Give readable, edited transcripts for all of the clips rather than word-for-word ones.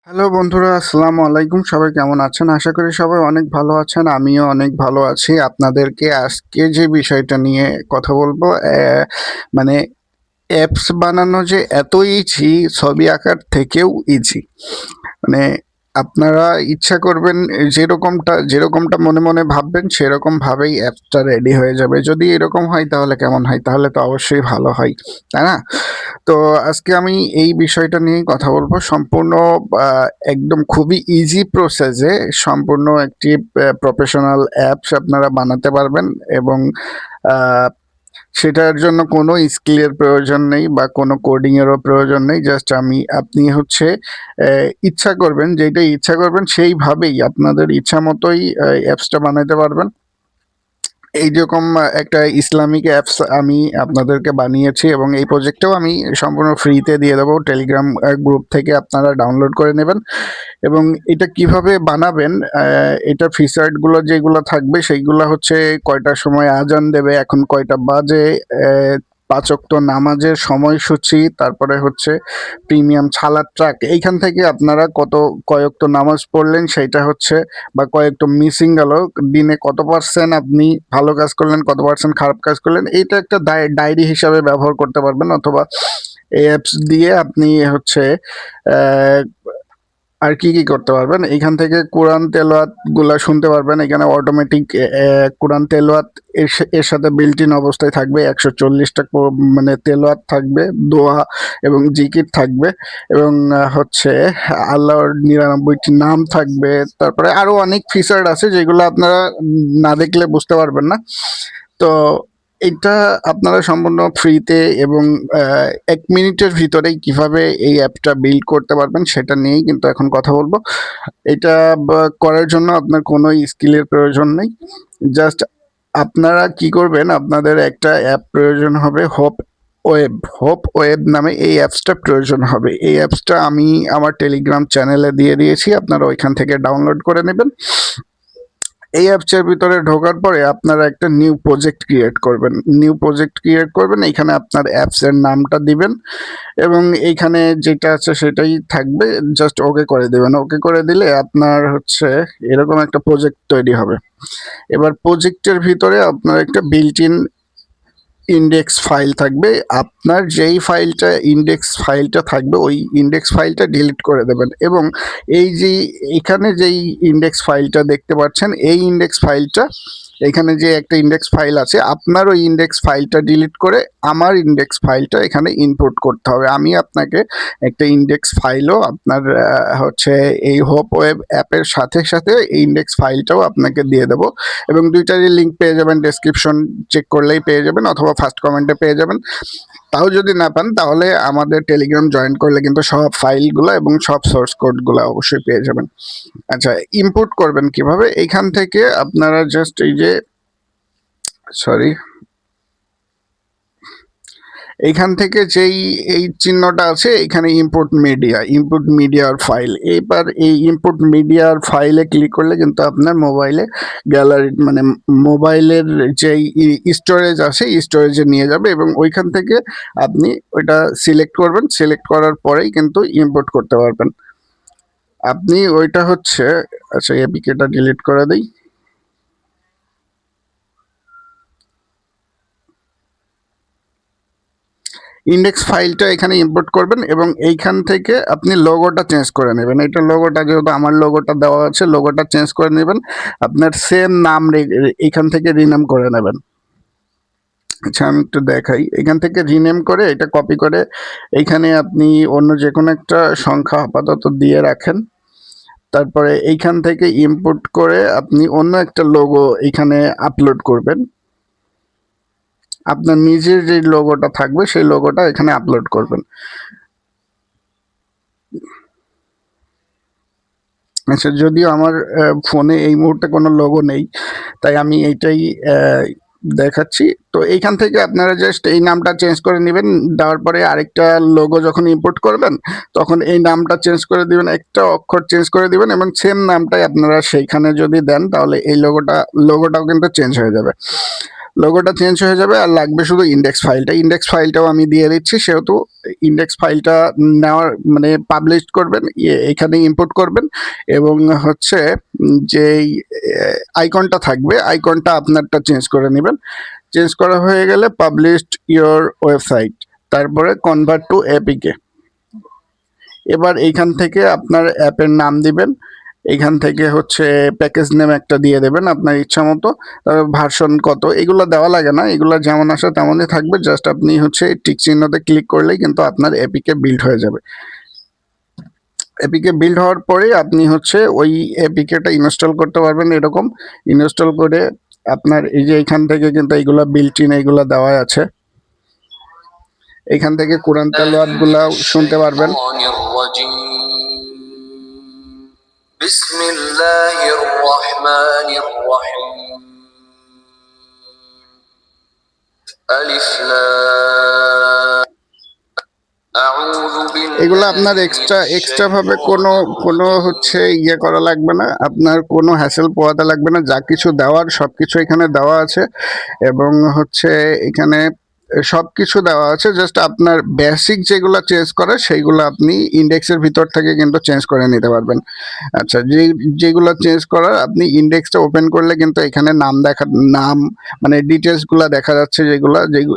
Hello বন্ধুরা, আসসালামু আলাইকুম। সবাই কেমন আছেন? আশা করি সবাই অনেক ভালো আছেন। আমিও অনেক ভালো আছি। আপনাদেরকে আজকে যে বিষয়টা নিয়ে কথা বলবো, মানে অ্যাপস বানানো যে এত ইজি, ছবি আঁকার থেকেও ইজি। মানে আপনারা ইচ্ছা করবেন যেরকমটা মনে মনে ভাববেন সেরকম ভাবেই অ্যাপসটা রেডি হয়ে যাবে। যদি এরকম হয় তাহলে কেমন হয়? তাহলে তো অবশ্যই ভালো হয়, তাই না? তো আজকে আমি এই বিষয়টা নিয়েই কথা বলবো। সম্পূর্ণ একদম খুবই ইজি প্রসেসে সম্পূর্ণ একটি প্রফেশনাল অ্যাপস আপনারা বানাতে পারবেন এবং আহ, সেটার জন্য কোনো স্কিলের প্রয়োজন নেই বা কোনো কোডিং এরও প্রয়োজন নেই। জাস্ট আপনি হচ্ছে ইচ্ছা করবেন, যেটা ইচ্ছা করবেন সেইভাবেই আপনাদের ইচ্ছা মতোই অ্যাপসটা বানাতে পারবেন। এইরকম একটা ইসলামিক অ্যাপস আমি আপনাদেরকে বানিয়েছি এবং এই প্রজেক্টটাও আমি সম্পূর্ণ ফ্রিতে দিয়ে দেবো। টেলিগ্রাম গ্রুপ থেকে আপনারা ডাউনলোড করে নেবেন এবং এটা কিভাবে বানাবেন, এটা ফিচারগুলো যেগুলো থাকবে সেইগুলো হচ্ছে কয়টার সময় আজান দেবে, এখন কয়টা বাজে, পাঁচ ওয়াক্ত নামাজের সময়সূচি, তারপরে হচ্ছে প্রিমিয়াম ছালার ট্রাক। এইখান থেকে আপনারা কয়েকত নামাজ পড়লেন সেইটা হচ্ছে, বা কয়েকটা মিসিং গেল, দিনে কত পার্সেন্ট আপনি ভালো কাজ করলেন, কত পার্সেন্ট খারাপ কাজ করলেন, এইটা একটা ডায়েরি হিসাবে ব্যবহার করতে পারবেন। অথবা এই অ্যাপস দিয়ে আপনি হচ্ছে আহ, আর কি করতে পারবেন, এইখান থেকে কোরআন তেলাওয়াত গুলা শুনতে পারবেন। এখানে অটোমেটিক কোরআন তেলাওয়াত এর সাথে বিল্ট ইন অবস্থায় থাকবে। 140টা মানে তেলাওয়াত থাকবে, দোয়া এবং জিকির থাকবে এবং হচ্ছে আল্লাহর 99টি নাম থাকবে। তারপরে আরো অনেক ফিচার আছে যেগুলো আপনারা না দেখলে বুঝতে পারবেন না। তো এটা আপনারা সম্পূর্ণ ফ্রিতে এবং 1 মিনিটের ভিতরেই কিভাবে এই অ্যাপটা বিল্ড করতে পারবেন সেটা নিয়েই কিন্তু এখন কথা বলবো। এটা করার জন্য আপনার কোনো স্কিলের প্রয়োজন নেই। জাস্ট আপনারা কি করবেন, আপনাদের একটা অ্যাপ প্রয়োজন হবে, হোপ ওয়েব নামে এই অ্যাপসটা প্রয়োজন হবে। এই অ্যাপসটা আমি আমার টেলিগ্রাম চ্যানেলে দিয়ে দিয়েছি, আপনারা ওইখান থেকে ডাউনলোড করে নেবেন। এই অ্যাপসের ভিতরে ঢোকার পরে আপনারা একটা নিউ প্রজেক্ট ক্রিয়েট করবেন। এখানে আপনার অ্যাপসের নামটা দিবেন এবং এইখানে যেটা আছে সেটাই থাকবে। জাস্ট ওকে করে দিবেন। ওকে করে দিলে আপনার হচ্ছে এরকম একটা প্রজেক্ট তৈরি হবে। এবার প্রজেক্টের ভিতরে আপনার একটা বিল্ট ইন ইন্ডেক্স ফাইল থাকবে। আপনার যেই ইন্ডেক্স ফাইলটা থাকবে ওই ইন্ডেক্স ফাইলটা ডিলিট করে দেবেন এবং এই যে এখানে যেই ইন্ডেক্স ফাইলটা দেখতে পাচ্ছেন, এই ইন্ডেক্স ফাইলটা, এখানে যে একটা ইন্ডেক্স ফাইল আছে, আপনার ওই ইন্ডেক্স ফাইলটা ডিলিট করে আমার ইন্ডেক্স ফাইলটা এখানে ইনপুট করতে হবে। আমি আপনাকে একটা ইন্ডেক্স ফাইলও আপনার হচ্ছে এই হোপ ওয়েব অ্যাপের সাথে সাথে এই ইন্ডেক্স ফাইলটাও আপনাকে দিয়ে দেবো এবং দুইটারই লিঙ্ক পেয়ে যাবেন। ডেসক্রিপশন চেক করলেই পেয়ে যাবেন অথবা ফার্স্ট কমেন্টে পেয়ে যাবেন। তাও যদি না পান তাহলে আমাদের টেলিগ্রাম জয়েন করলে কিন্তু সব ফাইলগুলো এবং সব সোর্স কোডগুলো অবশ্যই পেয়ে যাবেন। আচ্ছা, ইম্পোর্ট করবেন কিভাবে? এইখান থেকে আপনারা জাস্ট সরি এইখান থেকে এই চিহ্নটা আছে, এখানে ইম্পোর্ট মিডিয়ার ফাইল। এবার এই ইম্পোর্ট মিডিয়ার ফাইলে ক্লিক করলে কিন্তু আপনার মোবাইলে গ্যালারি, মানে মোবাইলের যেই স্টোরেজ আছে স্টোরেজে নিয়ে যাবে এবং ওইখান থেকে আপনি ওইটা সিলেক্ট করবেন। সিলেক্ট করার পরেই কিন্তু ইম্পোর্ট করতে পারবেন আপনি ওইটা হচ্ছে। আচ্ছা, এপিকেটা ডিলিট করে দিই। ইন্ডেক্স ফাইলটা এখানে ইম্পোর্ট করবেন এবং এইখান থেকে আপনি লোগোটা চেঞ্জ করে নেবেন। এটা লোগোটা যেহেতু আমার লোগোটা দেওয়া আছে, লোগোটা চেঞ্জ করে নেবেন। আপনার সেম নাম এখান থেকে রিনেম করে নেবেন। আচ্ছা, আমি একটু দেখাই। এখান থেকে রিনেম করে এটা কপি করে এইখানে আপনি অন্য যে কোনো একটা সংখ্যা আপাতত দিয়ে রাখেন। তারপরে এইখান থেকে ইম্পোর্ট করে আপনি অন্য একটা লোগো এখানে আপলোড করবেন। আপনার নিজের যে লোগোটা থাকবে সেই লোগোটা এখানে আপলোড করবেন। আচ্ছা, যদিও আমার ফোনে এই মুহূর্তে কোনো লোগো নেই, তাই আমি এইটাই দেখাচ্ছি। তো এইখান থেকে আপনারা জাস্ট এই নামটা চেঞ্জ করে নেবেন। দেওয়ার পরে আরেকটা লোগো যখন ইম্পোর্ট করবেন তখন এই নামটা চেঞ্জ করে দিবেন, একটা অক্ষর চেঞ্জ করে দিবেন এবং সেম নামটাই আপনারা সেইখানে যদি দেন তাহলে এই লোগোটাও কিন্তু চেঞ্জ হয়ে যাবে। লোগোটা চেঞ্জ হয়ে যাবে, আর লাগবে শুধু ইন্ডেক্স ফাইলটা। ইন্ডেক্স ফাইলটাও আমি দিয়ে দিচ্ছি, সেহেতু ইন্ডেক্স ফাইলটা নেওয়ার মানে পাবলিশ করবেন, এখানে ইম্পোর্ট করবেন, এবং হচ্ছে যেই আইকনটা থাকবে আইকনটা আপনারটা চেঞ্জ করে নেবেন। চেঞ্জ করা হয়ে গেলে পাবলিশড ইয়োর ওয়েবসাইট, তারপরে কনভার্ট টু এপিকে। এবার এইখান থেকে আপনার অ্যাপের নাম দিবেন, এইখান থেকে হচ্ছে প্যাকেজ নেম একটা দিয়ে দেবেন আপনার ইচ্ছা মতো, ভার্সন কত এগুলো দেওয়া লাগে না, এগুলো যেমন আসে তেমনই থাকবে। জাস্ট আপনি হচ্ছে টিক চিহ্নতে ক্লিক করলেই কিন্তু আপনার এপিকে বিল্ড হয়ে যাবে। এপিকে বিল্ড হওয়ার পরে আপনি হচ্ছে ওই এপিকেটা ইনস্টল করতে পারবেন। এরকম ইনস্টল করে আপনার এই যে এখান থেকে কিন্তু এইগুলা বিল্ট ইন এইগুলা দেওয়া আছে, এখান থেকে কোরআন তেলাওয়াত গুলা শুনতে পারবেন। বিসমিল্লাহির রহমানির রহিম, আলিফ লাম, এগুলো আপনার এক্সট্রা ভাবে কোনো হচ্ছে ইয়ে করা লাগবে না, আপনার কোনো হ্যাসেল পোয়াতে লাগবে না। যা কিছু দেওয়ার সব কিছু এখানে দেওয়া আছে, এবং হচ্ছে এখানে সব কিছু দেওয়া আছে। জাস্ট আপনার বেসিক যেগুলো চেঞ্জ করে সেইগুলো আপনি ইন্ডেক্সের ভিতর থেকে কিন্তু চেঞ্জ করে নিতে পারবেন। আচ্ছা, যেগুলো চেঞ্জ করার আপনি ইন্ডেক্সটা ওপেন করলে কিন্তু এখানে নাম মানে ডিটেলসগুলো দেখা যাচ্ছে,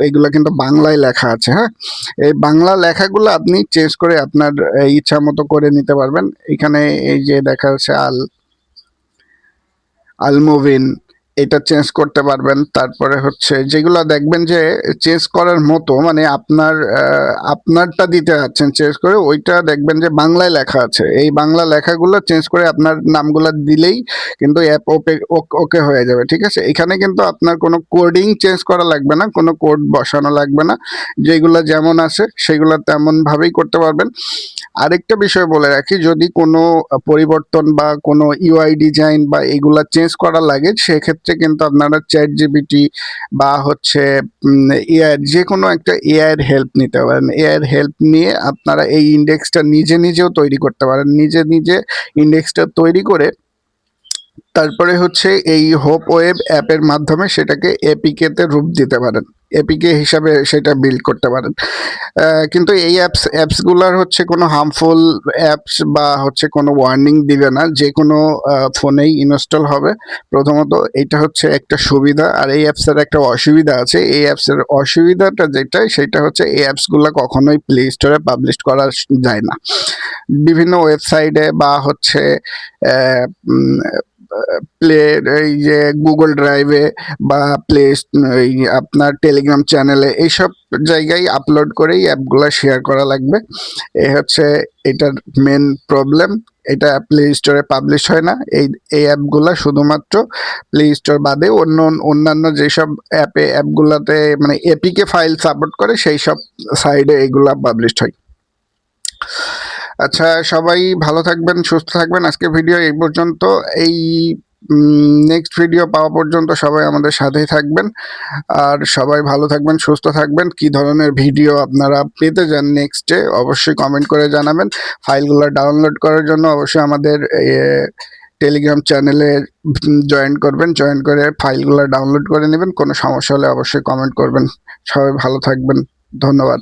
এগুলো কিন্তু বাংলায় লেখা আছে। হ্যাঁ, এই বাংলা লেখাগুলো আপনি চেঞ্জ করে আপনার ইচ্ছা মতো করে নিতে পারবেন। এখানে এই যে দেখা যাচ্ছে আলমোভিন, এটা চেঞ্জ করতে পারবেন। তারপরে হচ্ছে যেগুলো দেখবেন যে চেঞ্জ করার মতো, মানে আপনারটা দিতে যাচ্ছেন চেঞ্জ করে, ওইটা দেখবেন যে বাংলায় লেখা আছে, এই বাংলা লেখাগুলো চেঞ্জ করে আপনার নামগুলো দিলেই কিন্তু অ্যাপ ওকে হয়ে যাবে। ঠিক আছে, এখানে কিন্তু আপনার কোনো কোডিং চেঞ্জ করা লাগবে না, কোনো কোড বসানো লাগবে না, যেগুলো যেমন আছে সেগুলো তেমনভাবেই করতে পারবেন। আরেকটা বিষয় বলে রাখি, যদি কোনো পরিবর্তন বা কোনো ইউআই ডিজাইন বা এগুলা চেঞ্জ করা লাগে, সেক্ষেত্রে কিন্তু আপনারা চ্যাট জিপিটি বা হচ্ছে এআই যে কোনো একটা এআই এর হেল্প নিতে পারেন। এআই এর হেল্প নিয়ে আপনারা এই ইন্ডেক্সটা নিজেও তৈরি করতে পারেন। নিজে ইন্ডেক্সটা তৈরি করে তারপরে হচ্ছে এই হোপ ওয়েব অ্যাপের মাধ্যমে সেটাকে এপিকে তে রূপ দিতে পারেন, এপিকে হিসাবে সেটা বিল্ড করতে পারেন। কিন্তু এই অ্যাপসগুলোর হচ্ছে কোনো হার্মফুল অ্যাপস বা হচ্ছে কোনো ওয়ার্নিং দিবে না, যে কোনো ফোনেই ইনস্টল হবে। প্রথমত এটা হচ্ছে একটা সুবিধা, আর এই অ্যাপসের একটা অসুবিধা আছে। এই অ্যাপসের অসুবিধাটা সেটা হচ্ছে এই অ্যাপসগুলো কখনোই প্লে স্টোরে পাবলিশ করা যায় না। বিভিন্ন ওয়েবসাইটে বা হচ্ছে প্লে এই যে গুগল ড্রাইভে বা এই আপনার টেলিগ্রাম চ্যানেলে এইসব জায়গায় আপলোড করেই অ্যাপগুলো শেয়ার করা লাগবে। এই হচ্ছে এটার মেন প্রবলেম, এটা প্লে স্টোরে পাবলিশ হয় না। এই অ্যাপগুলো শুধুমাত্র প্লে স্টোর বাদে অন্যান্য যেসব অ্যাপগুলোতে মানে এপিকে ফাইল সাপোর্ট করে সেই সব সাইডে এগুলা পাবলিশ হয়। আচ্ছা, সবাই ভালো থাকবেন, সুস্থ থাকবেন। আজকে ভিডিও এই পর্যন্ত। এই নেক্সট ভিডিও পাওয়া পর্যন্ত সবাই আমাদের সাথেই থাকবেন, আর সবাই ভালো থাকবেন, সুস্থ থাকবেন। কি ধরনের ভিডিও আপনারা পেতে চান নেক্সটে অবশ্যই কমেন্ট করে জানাবেন। ফাইলগুলো ডাউনলোড করার জন্য অবশ্যই আমাদের টেলিগ্রাম চ্যানেলে জয়েন করে ফাইলগুলো ডাউনলোড করে নেবেন। কোনো সমস্যা হলে অবশ্যই কমেন্ট করবেন। সবাই ভালো থাকবেন, ধন্যবাদ।